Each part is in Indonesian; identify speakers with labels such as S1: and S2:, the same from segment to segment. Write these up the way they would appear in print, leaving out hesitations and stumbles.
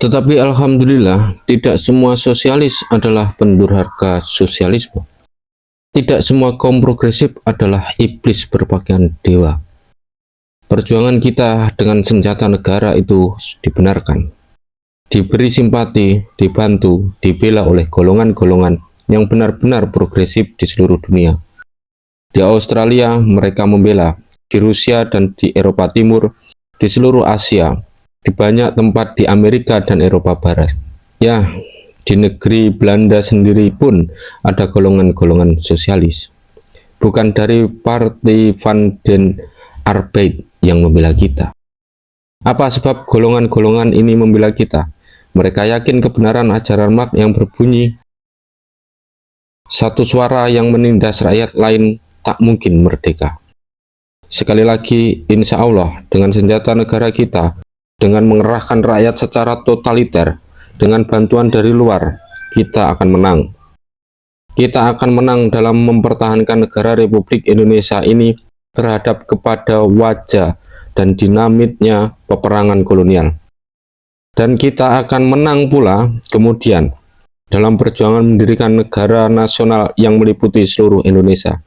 S1: Tetapi alhamdulillah, tidak semua sosialis adalah pendurhaka sosialisme. Tidak semua kaum progresif adalah iblis berpakaian dewa. Perjuangan kita dengan senjata negara itu dibenarkan, diberi simpati, dibantu, dibela oleh golongan-golongan yang benar-benar progresif di seluruh dunia. Di Australia mereka membela, di Rusia dan di Eropa Timur, di seluruh Asia, di banyak tempat di Amerika dan Eropa Barat. Ya, di negeri Belanda sendiri pun ada golongan-golongan sosialis. Bukan dari Partai van den Arbeid yang membela kita. Apa sebab golongan-golongan ini membela kita? Mereka yakin kebenaran ajaran Marx yang berbunyi, satu suara yang menindas rakyat lain tak mungkin merdeka. Sekali lagi, insya Allah, dengan senjata negara kita, dengan mengerahkan rakyat secara totaliter, dengan bantuan dari luar, kita akan menang. Kita akan menang dalam mempertahankan negara Republik Indonesia ini terhadap kepada wajah dan dinamitnya peperangan kolonial. Dan kita akan menang pula kemudian dalam perjuangan mendirikan negara nasional yang meliputi seluruh Indonesia.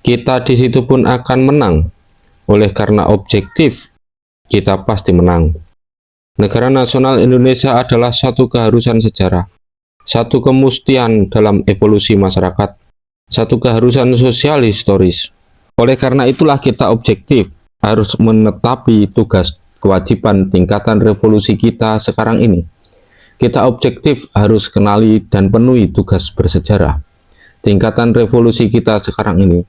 S1: Kita di situ pun akan menang. Oleh karena objektif, kita pasti menang. Negara nasional Indonesia adalah satu keharusan sejarah, satu kemustian dalam evolusi masyarakat, satu keharusan sosial historis. Oleh karena itulah kita objektif, harus menetapi tugas kewajiban tingkatan revolusi kita sekarang ini. Kita objektif harus kenali dan penuhi tugas bersejarah. Tingkatan revolusi kita sekarang ini,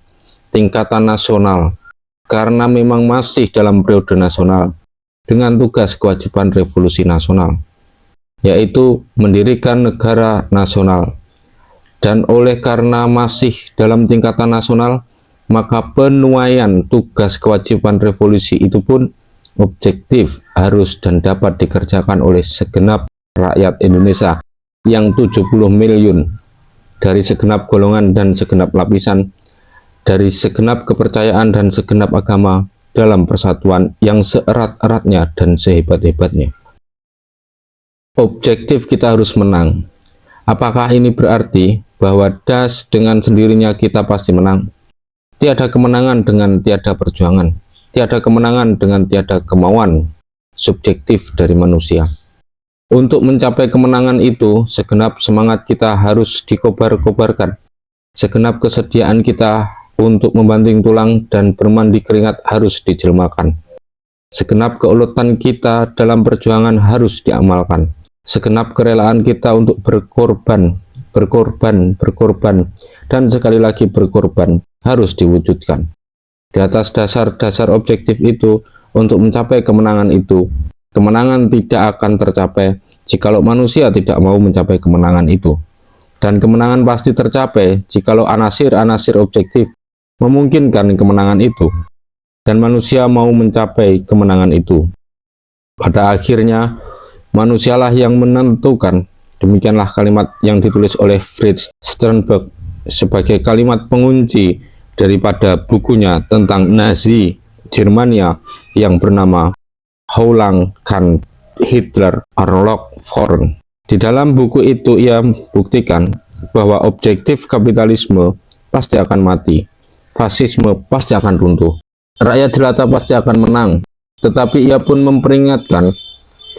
S1: tingkatan nasional, karena memang masih dalam periode nasional, dengan tugas kewajiban revolusi nasional, yaitu mendirikan negara nasional. Dan oleh karena masih dalam tingkatan nasional, maka penuaian tugas kewajiban revolusi itu pun objektif, harus dan dapat dikerjakan oleh segenap rakyat Indonesia yang 70 miliun, dari segenap golongan dan segenap lapisan, dari segenap kepercayaan dan segenap agama, dalam persatuan yang seerat-eratnya dan sehebat-hebatnya. Objektif kita harus menang. Apakah ini berarti bahwa das dengan sendirinya kita pasti menang? Tiada kemenangan dengan tiada perjuangan. Tiada kemenangan dengan tiada kemauan subjektif dari manusia. Untuk mencapai kemenangan itu, segenap semangat kita harus dikobar-kobarkan. Segenap kesediaan kita untuk membanting tulang dan bermandi keringat harus dijelmakan. Segenap keuletan kita dalam perjuangan harus diamalkan. Segenap kerelaan kita untuk berkorban, dan sekali lagi berkorban harus diwujudkan. Di atas dasar-dasar objektif itu, untuk mencapai kemenangan itu, kemenangan tidak akan tercapai jikalau manusia tidak mau mencapai kemenangan itu. Dan kemenangan pasti tercapai jikalau anasir-anasir objektif memungkinkan kemenangan itu, dan manusia mau mencapai kemenangan itu. Pada akhirnya, manusialah yang menentukan. Demikianlah kalimat yang ditulis oleh Fritz Sternberg sebagai kalimat pengunci daripada bukunya tentang Nazi Jermania yang bernama How Lang Kann Hitler Erlog Fahren. Di dalam buku itu ia buktikan bahwa objektif kapitalisme pasti akan mati. Fasisme pasti akan runtuh. Rakyat jelata pasti akan menang. Tetapi ia pun memperingatkan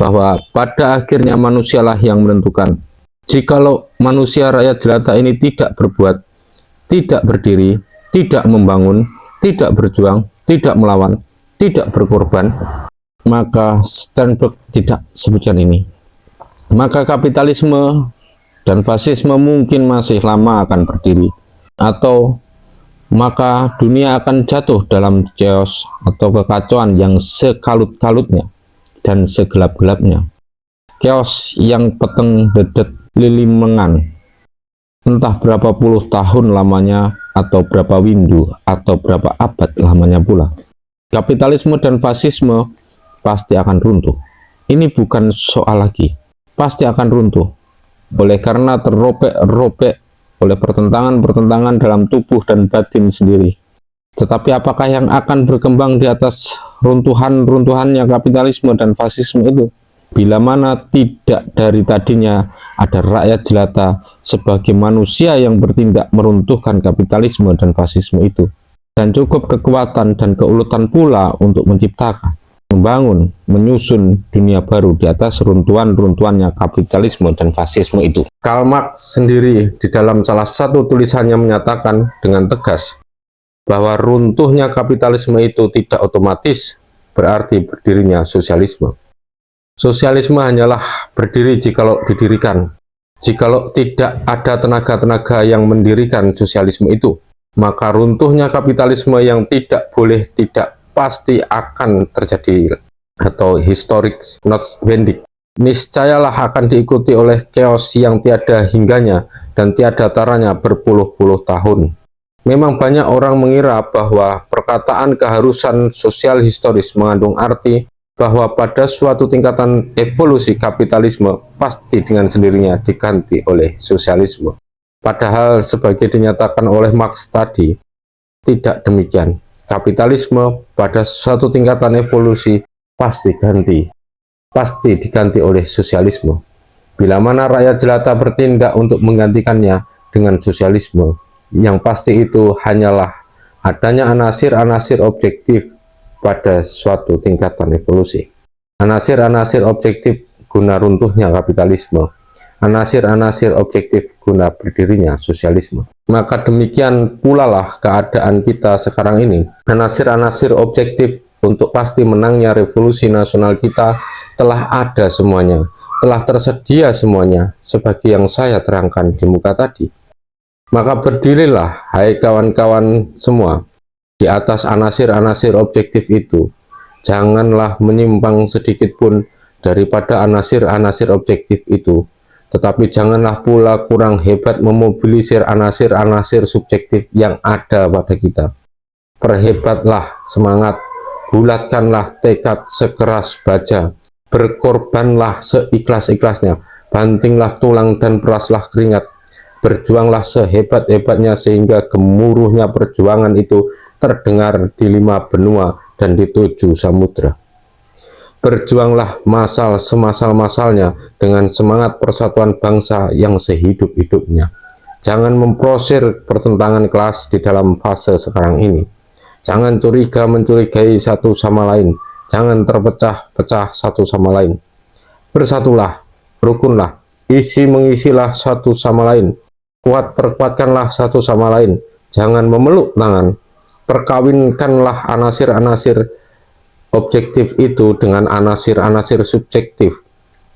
S1: bahwa pada akhirnya manusialah yang menentukan. Jikalau manusia rakyat jelata ini tidak berbuat, tidak berdiri, tidak membangun, tidak berjuang, tidak melawan, tidak berkorban, maka Sternberg tidak sebutkan ini. Maka kapitalisme dan fasisme mungkin masih lama akan berdiri, atau maka dunia akan jatuh dalam chaos atau kekacauan yang sekalut-kalutnya dan segelap-gelapnya. Chaos yang peteng dedet lilimengan, entah berapa puluh tahun lamanya, atau berapa windu, atau berapa abad lamanya pula. Kapitalisme dan fasisme pasti akan runtuh. Ini bukan soal lagi, pasti akan runtuh. Oleh karena terrobek-robek oleh pertentangan-pertentangan dalam tubuh dan batin sendiri. Tetapi apakah yang akan berkembang di atas runtuhan-runtuhannya kapitalisme dan fasisme itu? Bila mana tidak dari tadinya ada rakyat jelata sebagai manusia yang bertindak meruntuhkan kapitalisme dan fasisme itu. Dan cukup kekuatan dan keuletan pula untuk menciptakan, membangun, menyusun dunia baru di atas runtuhan-runtuhannya kapitalisme dan fasisme itu. Karl Marx sendiri di dalam salah satu tulisannya menyatakan dengan tegas bahwa runtuhnya kapitalisme itu tidak otomatis berarti berdirinya sosialisme. Sosialisme hanyalah berdiri jikalau didirikan. Jikalau tidak ada tenaga-tenaga yang mendirikan sosialisme itu, maka runtuhnya kapitalisme yang tidak boleh tidak pasti akan terjadi atau historic notwendig. Niscayalah akan diikuti oleh chaos yang tiada hingganya dan tiada taranya berpuluh-puluh tahun. Memang banyak orang mengira bahwa perkataan keharusan sosial historis mengandung arti bahwa pada suatu tingkatan evolusi kapitalisme pasti dengan sendirinya diganti oleh sosialisme. Padahal sebagai dinyatakan oleh Marx tadi, tidak demikian. Kapitalisme pada suatu tingkatan evolusi pasti diganti oleh sosialisme. Bila mana rakyat jelata bertindak untuk menggantikannya dengan sosialisme, yang pasti itu hanyalah adanya anasir-anasir objektif pada suatu tingkatan evolusi. Anasir-anasir objektif guna runtuhnya kapitalisme. Anasir-anasir objektif guna berdirinya sosialisme. Maka demikian pula lah keadaan kita sekarang ini. Anasir-anasir objektif untuk pasti menangnya revolusi nasional kita telah ada semuanya, telah tersedia semuanya, seperti yang saya terangkan di muka tadi. Maka berdirilah, hai kawan-kawan semua, di atas anasir-anasir objektif itu. Janganlah menyimpang sedikit pun daripada anasir-anasir objektif itu. Tetapi janganlah pula kurang hebat memobilisir anasir-anasir subjektif yang ada pada kita. Perhebatlah semangat, bulatkanlah tekad sekeras baja, berkorbanlah seikhlas-ikhlasnya, bantinglah tulang dan peraslah keringat, berjuanglah sehebat-hebatnya sehingga gemuruhnya perjuangan itu terdengar di 5 benua dan di 7 samudra. Berjuanglah masal semasal-masalnya dengan semangat persatuan bangsa yang sehidup-hidupnya. Jangan memprosir pertentangan kelas di dalam fase sekarang ini. Jangan curiga mencurigai satu sama lain. Jangan terpecah-pecah satu sama lain. Bersatulah, rukunlah, isi mengisilah satu sama lain. Kuat perkuatkanlah satu sama lain. Jangan memeluk tangan. Perkawinkanlah anasir-anasir objektif itu dengan anasir-anasir subjektif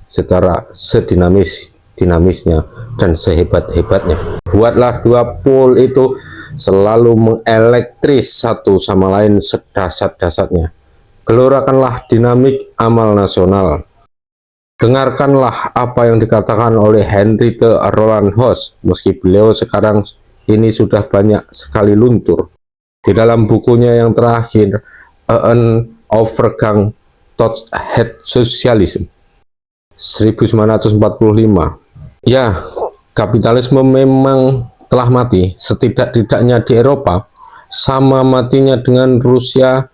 S1: secara sedinamis-dinamisnya dan sehebat-hebatnya. Buatlah dua pol itu selalu mengelektris satu sama lain sedasat-dasatnya. Gelorakanlah dinamik amal nasional. Dengarkanlah apa yang dikatakan oleh Henriette Roland Hoss, meski beliau sekarang ini sudah banyak sekali luntur. Di dalam bukunya yang terakhir, An Overgang tot het Socialism 1945. Ya, kapitalisme memang telah mati, setidak-tidaknya di Eropa, sama matinya dengan Rusia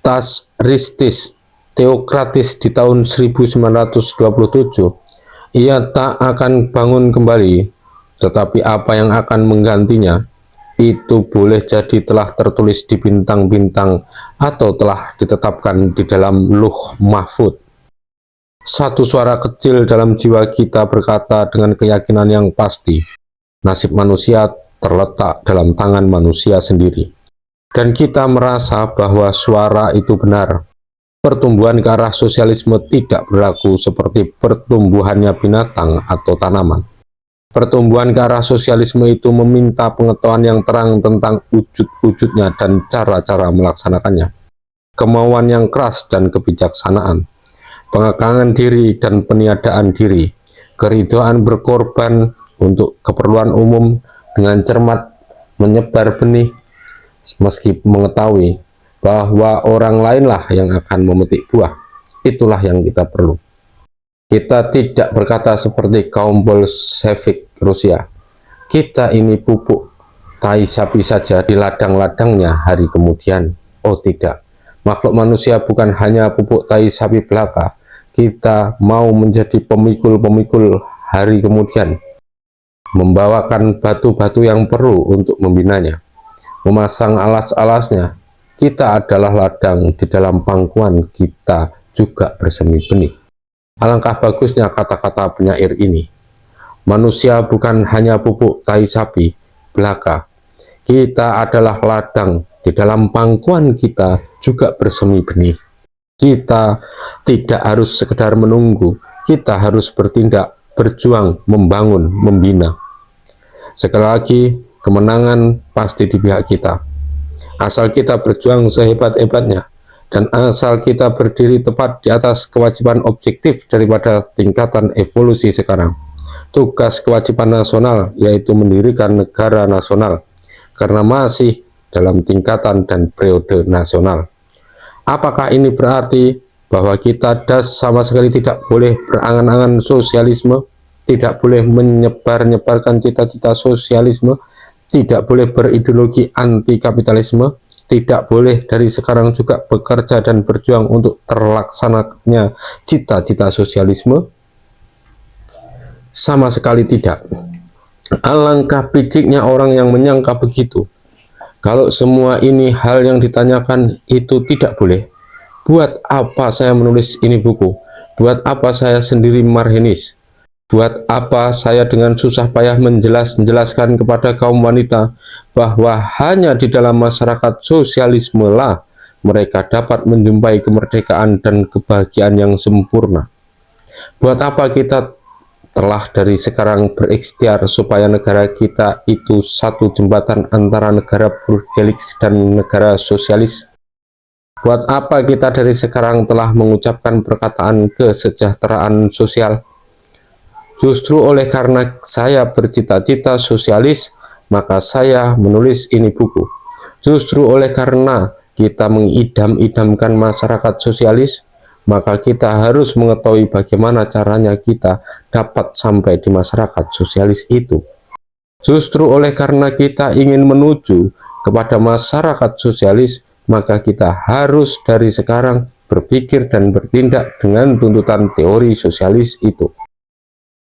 S1: Tsaristis teokratis di tahun 1927. Ia tak akan bangun kembali, tetapi apa yang akan menggantinya itu boleh jadi telah tertulis di bintang-bintang atau telah ditetapkan di dalam Lauh Mahfud. Satu suara kecil dalam jiwa kita berkata dengan keyakinan yang pasti, nasib manusia terletak dalam tangan manusia sendiri. Dan kita merasa bahwa suara itu benar. Pertumbuhan ke arah sosialisme tidak berlaku seperti pertumbuhannya binatang atau tanaman. Pertumbuhan ke arah sosialisme itu meminta pengetahuan yang terang tentang wujud-wujudnya dan cara-cara melaksanakannya. Kemauan yang keras dan kebijaksanaan. Pengekangan diri dan peniadaan diri. Keridhaan berkorban untuk keperluan umum dengan cermat menyebar benih meski mengetahui bahwa orang lainlah yang akan memetik buah. Itulah yang kita perlu. Kita tidak berkata seperti kaum Bolshevik Rusia. Kita ini pupuk tai sapi saja di ladang-ladangnya hari kemudian. Oh tidak, makhluk manusia bukan hanya pupuk tai sapi belaka, kita mau menjadi pemikul-pemikul hari kemudian, membawakan batu-batu yang perlu untuk membinanya, memasang alas-alasnya. Kita adalah ladang, di dalam pangkuan kita juga bersemi benih. Alangkah bagusnya kata-kata penyair ini. Manusia bukan hanya pupuk tai sapi belaka. Kita adalah ladang, di dalam pangkuan kita juga bersemi benih. Kita tidak harus sekedar menunggu, kita harus bertindak, berjuang, membangun, membina. Sekali lagi, kemenangan pasti di pihak kita. Asal kita berjuang sehebat-hebatnya, dan asal kita berdiri tepat di atas kewajiban objektif daripada tingkatan evolusi sekarang. Tugas kewajiban nasional yaitu mendirikan negara nasional, karena masih dalam tingkatan dan periode nasional. Apakah ini berarti bahwa kita sama sekali tidak boleh berangan-angan sosialisme, tidak boleh menyebar-nyebarkan cita-cita sosialisme, tidak boleh berideologi anti-kapitalisme, tidak boleh dari sekarang juga bekerja dan berjuang untuk terlaksananya cita-cita sosialisme? Sama sekali tidak. Alangkah piciknya orang yang menyangka begitu. Kalau semua ini hal yang ditanyakan itu tidak boleh, buat apa saya menulis ini buku? Buat apa saya sendiri marhenis? Buat apa saya dengan susah payah menjelaskan kepada kaum wanita bahwa hanya di dalam masyarakat sosialisme lah mereka dapat menjumpai kemerdekaan dan kebahagiaan yang sempurna? Buat apa kita telah dari sekarang berikhtiar supaya negara kita itu satu jembatan antara negara burgelis dan negara sosialis? Buat apa kita dari sekarang telah mengucapkan perkataan kesejahteraan sosial? Justru oleh karena saya bercita-cita sosialis, maka saya menulis ini buku. Justru oleh karena kita mengidam-idamkan masyarakat sosialis, maka kita harus mengetahui bagaimana caranya kita dapat sampai di masyarakat sosialis itu. Justru oleh karena kita ingin menuju kepada masyarakat sosialis, maka kita harus dari sekarang berpikir dan bertindak dengan tuntutan teori sosialis itu.